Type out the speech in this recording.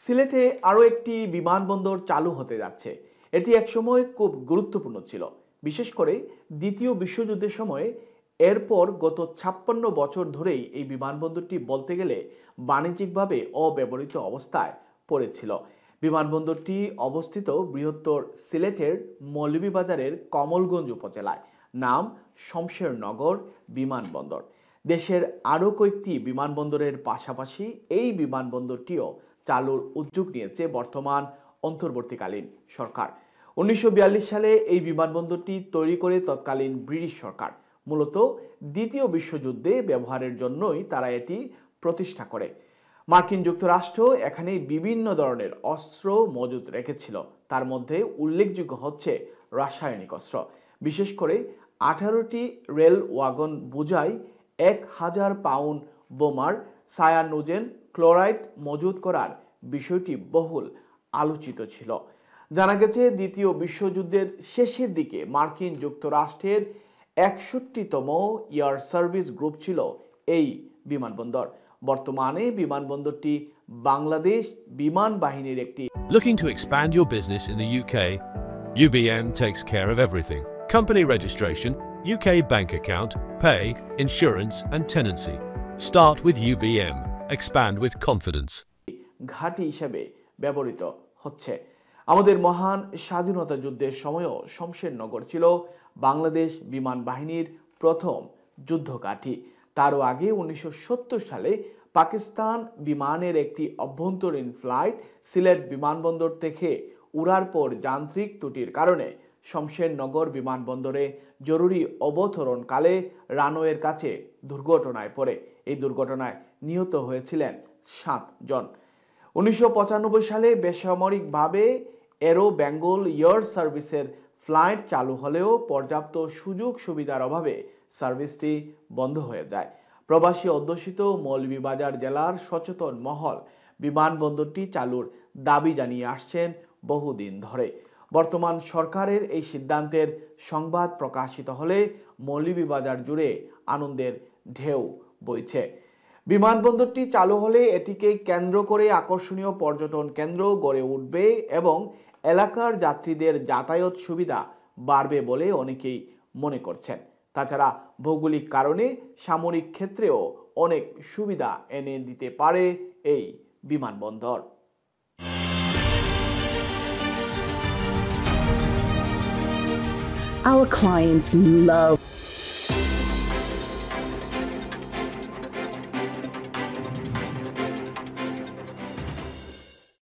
সিলেটে আরও একটি বিমানবন্দর চালু হতে যাচ্ছে। এটি একসময় খুব গুরুত্বপূর্ণ ছিল, বিশেষ করে দ্বিতীয় বিশ্বযুদ্ধের সময়ে। এরপর গত 56 বছর ধরেই এই বিমানবন্দরটি বলতে গেলে বাণিজ্যিকভাবে অব্যবহৃত অবস্থায় পড়েছিল। বিমানবন্দরটি অবস্থিত বৃহত্তর সিলেটের মৌলভীবাজারের কমলগঞ্জ উপজেলায়। নাম শমশেরনগর বিমানবন্দর। দেশের আরও কয়েকটি বিমানবন্দরের পাশাপাশি এই বিমানবন্দরটিও চালুর উদ্যোগ নিয়েছে বর্তমান অন্তর্বর্তীকালীন সরকার। 1942 সালে এই বিমানবন্দরটি তৈরি করে তৎকালীন ব্রিটিশ সরকার। মূলত দ্বিতীয় বিশ্বযুদ্ধে ব্যবহারের জন্যই তারা এটি প্রতিষ্ঠা করে। মার্কিন যুক্তরাষ্ট্র এখানে বিভিন্ন ধরনের অস্ত্র মজুত রেখেছিল। তার মধ্যে উল্লেখযোগ্য হচ্ছে রাসায়নিক অস্ত্র। বিশেষ করে 18টি রেল ওয়াগন বোঝাই 1000 পাউন্ড বোমার সায়ানুজেন ক্লোরাইড মজুত করার বিষয়টি বহুল আলোচিত ছিল। জানা গেছে দ্বিতীয় বিশ্বযুদ্ধের শেষের দিকে মার্কিন যুক্তরাষ্ট্রের 61তম এয়ার সার্ভিস গ্রুপ ছিল এই বিমানবন্দর। বর্তমানে বিমানবন্দরটি বাংলাদেশ বিমান বাহিনীর একটি। Looking to expand your business in the UK? UBM takes care of everything. Company registration, UK bank account, pay, insurance and tenancy. Start with UBM. Expand with confidence. ঘাঁটি হিসেবে ব্যবহৃত হচ্ছে। আমাদের মহান স্বাধীনতা যুদ্ধের সময়ও শমশেরনগর ছিল বাংলাদেশ বিমান বাহিনীর প্রথম যুদ্ধ ঘাঁটি। তারও আগে 1970 সালে পাকিস্তান বিমানের একটি অভ্যন্তরীণ ফ্লাইট সিলেট বিমানবন্দর থেকে উড়ার পর যান্ত্রিক ত্রুটির কারণে শমশেরনগর বিমানবন্দরে জরুরি অবতরণকালে রানওয়ের কাছে দুর্ঘটনায় পড়ে। এই দুর্ঘটনায় নিহত হয়েছিলেন 7 জন। 1995 সালে বেসামরিকভাবে এরো বেঙ্গল এয়ার সার্ভিসের ফ্লাইট চালু হলেও পর্যাপ্ত সুযোগ সুবিধার অভাবে সার্ভিসটি বন্ধ হয়ে যায়। প্রবাসী অধ্যুষিত মৌলভীবাজার জেলার সচেতন মহল বিমানবন্দরটি চালুর দাবি জানিয়ে আসছেন বহুদিন ধরে। বর্তমান সরকারের এই সিদ্ধান্তের সংবাদ প্রকাশিত হলে মৌলভীবাজার জুড়ে আনন্দের ঢেউ বইছে। বিমানবন্দরটি চালু হলে এটিকে কেন্দ্র করে আকর্ষণীয় পর্যটন কেন্দ্র গড়ে উঠবে এবং এলাকার যাত্রীদের যাতায়াত সুবিধা বাড়বে বলে অনেকেই মনে করছেন। তাছাড়া ভৌগোলিক কারণে সামরিক ক্ষেত্রেও অনেক সুবিধা এনে দিতে পারে এই বিমানবন্দর। Our clients love